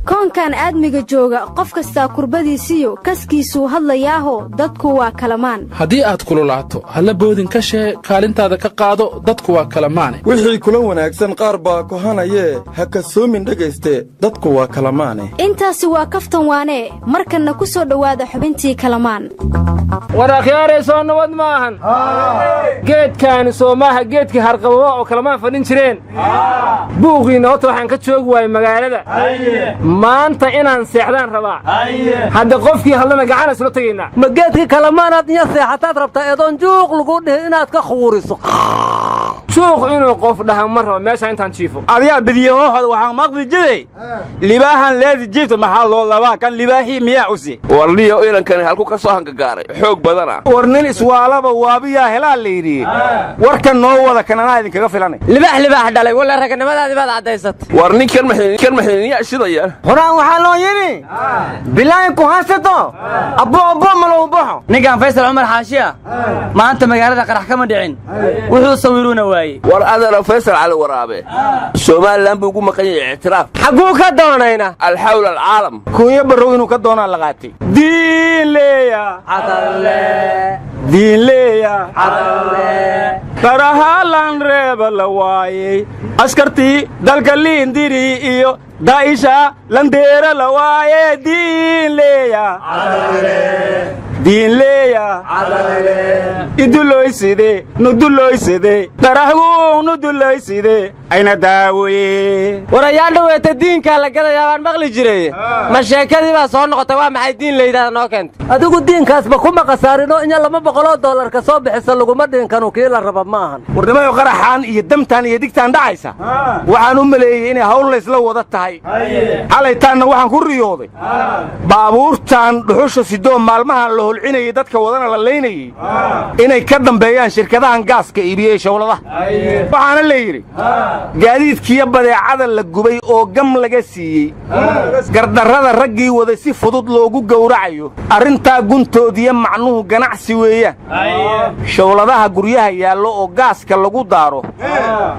koonkan aadmiga jooga qof kasta kurbadiisiyo kaskiisuu hadlayaaho dadku waa kalamaan haddii aad kululaato halla boodin ka shee kaalintaada ka qaado dadku waa kalamaane wixii kula wanaagsan qaar baa kohanayee ha kasoomin dhegayste dadku waa kalamaane intaasi waa kaftan waanee markanna ku soo dhowaada xubintii kalamaan war akhyaarayso nabad maahan geedkaani soomaaha geedkii harqababa oo kalamaan fadhin jireen buuqiina horta waxaan ka joogi waayey magaalada maanta inaan seexdaan rabaa hadda qofkii hadlana gacan isla tagaynaa ma geedkii kalamaanaad iyo seexataad rabtaa eedoon juuq lagu dhihi inaad ka khuuriso suuq inuu qof dhaha ma rabo meesha intaan jiifo adigaa bidiyahooxooda waxaan maqli jiray libaahan leedi jiifta maxaa loo labaa kan libaahii miyaa cusi warniyo ilankani halku ka soo hangagaaray xoog badana war nin iswaalaba waabiyaa helaa layidhi warkan noo wada kan anaa idinkaga filanay libaax dhalay walla raganimadaadii baad caddaysatay war ninkan maxayniyaa shidaya horaan waxaa loo yidhi bilaayin ku haysato abbo malou baxo ninkan faysal cumar xaashiya maanta magaalada qarax kama dhicin wuxuu sawiruna waayey war adana faysal cali waraabe somalilan buu ugu maqan yahay ictiraaf xagguu ka doonayna alxawla alcaalam kuunya barrow inuu ka doonaa la qaatay diinleeya qarahalan reeba la waayey askartii dalka liindiri iyo daa'isha landeera la waayey diinleeya iduloyside nuduloyside darahguu nuduloyside ayna daawoye warayaa dhaweeta diinkaa la gadayaa baan maqli jiray ma sheekadii baa soo noqotay waa maxay diin layidhaahda noo keentay adigu diinkaasba kuma khasaarinoo inya $200 ka soo bixisa laguma dhiinkanu kii la raba ma ahan warnimayo qaraxaan iyo damtaan iyo digtaan dhacaysa waxaan u maleeyey inay hawl laysla wada tahay xalaytaanna waxaan ku riyooday baabuurtaan dhuxusha sidoo maalmahan la holcinayay dadka wadana la laynayey inay ka dambeeyaan shirkadahan gaaska iibiyey shawladaha waxaana la yidhi gaadiidkiiyo badeecada la gubay oo gam laga siiyey gardarrada raggii waday si fudud loogu gowracayo arrintaa guntoodiyo macnuhu ganacsi weeyaan shawladaha guryaha yaallo oo gaaska lagu daaro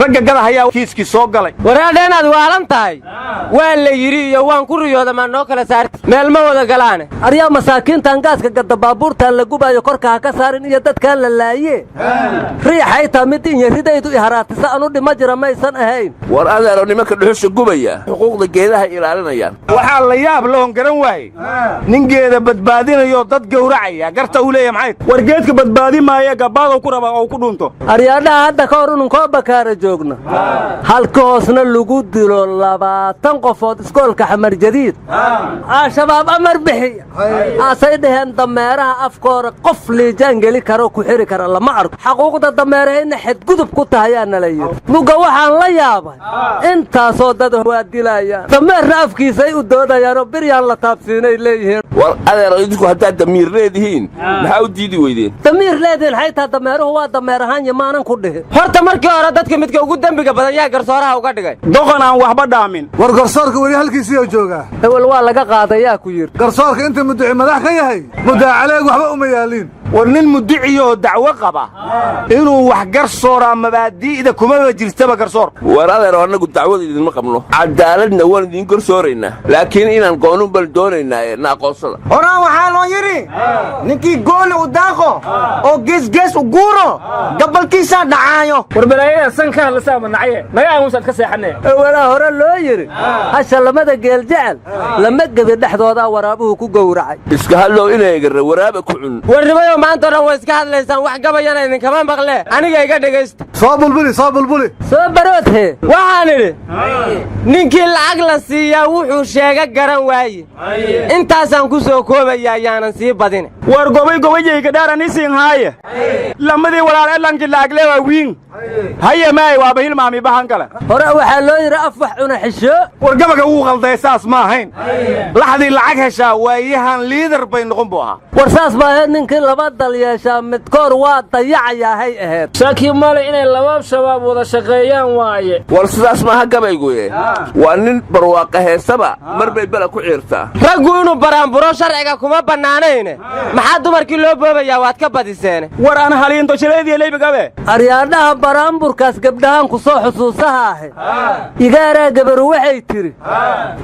ragga gadahayaa kiiskii soo galay waraadheenaad waalan tahay waa la yidhi iyo waan ku riyooda maa noo kala saarti meel ma wada galaane aryaa masaakiintan gaaska gadda baabuurtaan la gubaayo korka ha ka saarin iyo dadkaan la laaye riixay taa mid in yaridaydu iharaatisa anu dhima jira maysan ahayn war adeero nimanka dhuxusha gubaya xuquuqda geedaha ilaalinayaan waxaa la yaab lahon garan waaye nin geeda badbaadinayoo dad gowracaya garta uu leeya maxay war geedka badbaadi maaya gabbaadow ku raba oo ku dhunto aryaadhaha hadda ka hor inunkoo bakaara joogna halka hoosna lagu dilo 20 qofood iskoolka xamar jadiid al-shabaab amar bixi asay dhaheen dameeraha afkoora qof liijaan geli karo ku xiri kara lama arko xaquuqda dameeraha inay xadgudub ku tahayaana la yidhi muga waxaan la yaabay intaasoo dad waa dilayaan dameerna afkiisay u doodayaanoo biryaan la taabsiinay leeyihiin war adeero idinku haddaad damiir leedihiin maxaa u diidi weydeen damiir leedihiin xaytaa dameeruhu waa dameer ahaan yamaanan ku dhihin horta markii hore dadka midka ugu dembiga badan yaa garsooraha uga dhigay doqon aan waxba dhaamin war garsoorka weli halkiisii oo joogaa ewel waa laga qaadayaa ku yidhi garsoorka inta mudduci madax ka yahay muddaacaleeg waxba uma yaaliin war nin mudduciyoo dacwo qaba inuu wax garsooraa mabaadi'da kumaba jirtaba garsoorka war adeero annagu dacwada idinma qabno cadaaladna waan idiin garsooraynaa laakiin inaan goonun bal doonaynaaye na aqoonsada horaan waxaa loo yidhi ninkii gooli u daaqo oo geesgees u guuro gabalkiisaa dhacaayo war balaayada san ka hadlasaa manacye naga aamusaad ka seexanee ewelaa hore loo yidhi hasha lamada geel jecel lama gebi dhexdoodaa waraabuhu ku gowracay iska hadlow inay garra waraaba ku cun warnimayo maanta dhan way iska hadlaysaan wax gabayana idinkama maqle aniga iga dhegaysta soo bulbuli soo baroodhe waxaan idhi ninkii lacag la siiyaa wuxuu sheega garan waaye intaasaan ku soo koobaya ayaanan sii badine war gobaygobayayga dhaaraniisiin haaye lamadii walaal edlankii laagle waa wiin haye maay waaba hilmaami bahan kale hore waxaa loo yidhi af wax cuna xisho war gabaga wuu qalday saas ma ahayn laxdii lacag heshaa waayahan liidar bay noqon buu ahaa war saas baa ahayd ninkii 2 laba dal yeeshaa midkoor waa dayacayahay ahayd shaki male inay laba shabaab wada shaqeeyaan waaye war sidaas maaha gabayguye waa nin barwaaqa heesaba mar bay bala ku ciirtaa raggu inuu baraanburo sharciga kuma bannaanayne maxaa dumarkii loo boobayaa waad ka badiseen war aan haliinto shileediya leybigabe aryaadhaha baraanburkaas gabdhahaan ku soo xusuusaha ahe igaaraa gabaru waxay tiri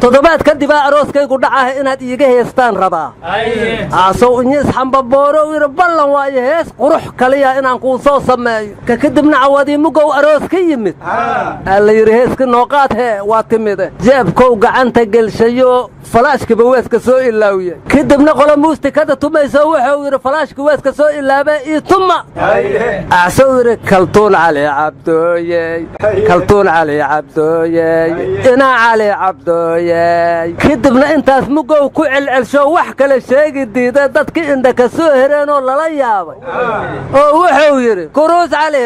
toddobaad kadibaa arooskaygu dhacaha inaad iiga heestaan rabaa aasow inyis xambabooro yidhi ballan waayo hees qurux kaliya inaan kuu soo sameeyo ka kadibna cawadii mugow aroos ka yimid aa la yidhi heeski nooqaad hee waa timide jeebkow gacanta gelshayo falaashkiba weeska soo ilaawiye kadibna qola muustikada tumayso wuxuu yidhi falaashki weeska soo ilaabe ii tuma aasou yidhi kaltuun cali cabdooyey kaltuun cali cabdooyey inaa cali cabdooyey kadibna intaas mugow ku celcelsho wax kale sheegi diida dadkii indha ka soo hereenoo lala yaabay oo wuxuu yidhi kuruus cali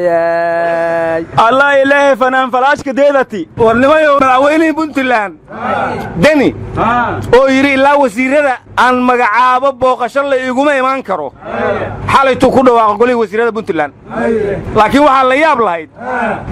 cabdooyey allah ilaahay fanaan falaashka deedati warnimayo madaxweynihii puntland deni oo yidhi ilaa wasiirada aan magacaabo booqasho la iguma imaan karo xalaytuu ku dhawaaqa golihii wasiirada puntland laakiin waxaa la yaab lahayd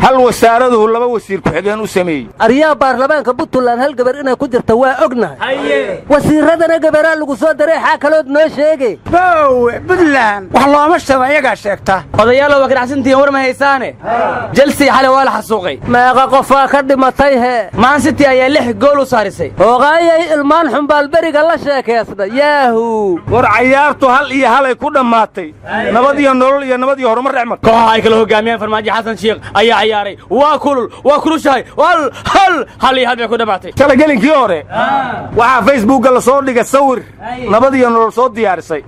hal wasaaraduhu laba wasiir ku-xigeen u sameeyey aryaa baarlamaanka puntland hal gabar inay ku jirta waa ognahay wasiiradana gabaraa lagu soo daray xaa kalood noo sheege bowe puntland wax looma sheego iyagaa sheegta odayaalow waa ganacsantihiin war ma haysaane jelsey xalay waa la xasuuqay meeqa qofaa ka dhimatay hee maansiti ayaa 6 gool u saarisay hoogaayay ilmaan xumbaalberiga la sheekaysna yaahu war cayaartu hal iyo halay ku dhammaatay nabad iyo nolol iyo nabad iyo horumar dhexmar kooxaha ay kala hogaamiyeen farmaajo xasan sheekh ayaa ciyaaray waa kulushahay hal iyo hal bay ku dhammaatay talagelinkii hore waxaa facebookga la soo dhigay sawir nabad iyo nolol soo diyaarisay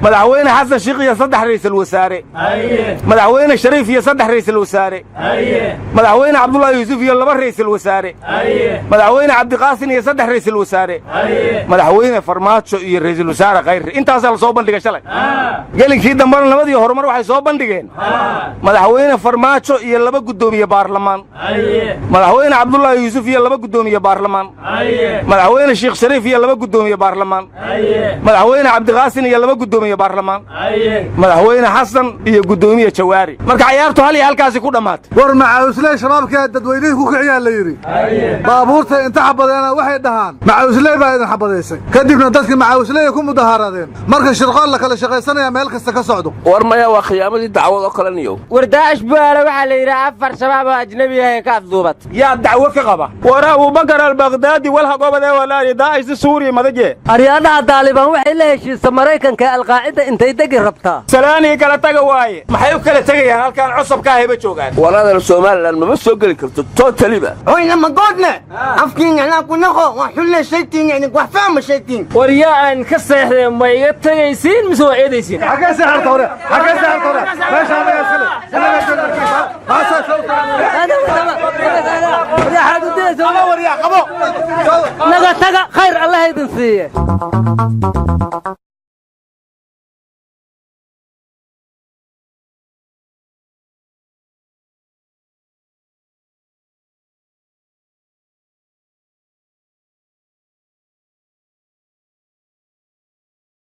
madaxweyne xasan sheekh iyo 3 ra'iisul wasaare madaxweyne shariif iyo 3 ra'iisul wasaare madaxweyne cabdullaahi yuusuf iyo 2 ra'iisul wasaare madaxweyne cabdiqaasin iyo 3 ra'iisul wasaare madaxweyne farmaajo iyo ra'iisul wasaare khayr intaasaa la soo bandhigay shalay gelinkii dambana nabad iyo horumar waxay soo bandhigeen madaxweyne farmaajo iyo 2 gudoomiye baarlamaan madaxweyne cabdullaahi yuusuf iyo 2 gudoomiye baarlamaan madaxweyne sheekh shariif iyo 2 gudoomiye baarlamaan madaxweyne cabdiqaasin iyo 2 gudoomiye baarlamaan madaxweyne xasan iyo gudoomiye jawaari marka ciyaartu hal iyo halkaasi ku dhammaatay war macaawusley shabaabka dadweynihii ku kiciyaa la yidhi baabuurta inta xabadeena waxay dhahaan macaawusley baa idin xabadaysay kadibna dadkii macaawusley ku mudahaaradeen marka shirqool la kala shaqaysanaya meel kasta ka socdo war maya waa khiyaamadii dacwad oo kale niyow war daa'ish buaale waxaa la yidhi 4 shabaab oo ajnabi ah ka afduubat yaa dacwo ka qaba war abubakar albaqdaadi walha gobade walaali daa'ish suuriya madaje aryaadaha daalibaan waxay la heshiisay maraykanka alqaacida intay degi rabtaa salaani kala taga waaye maxay u kala tagayaan halkaan cusubka hayba joogaan walaadana Soomaaliland ma soo gali karto totaliba oyna ma goodna afkiina la ku naqo wax xulle shaytiin yani wax fahma shaytiin war yaa aan ka seexday ma iga tagaysiin mise waa eedaysiin xagee seexda hore meesha anaga naga taga khayr allah idin siiye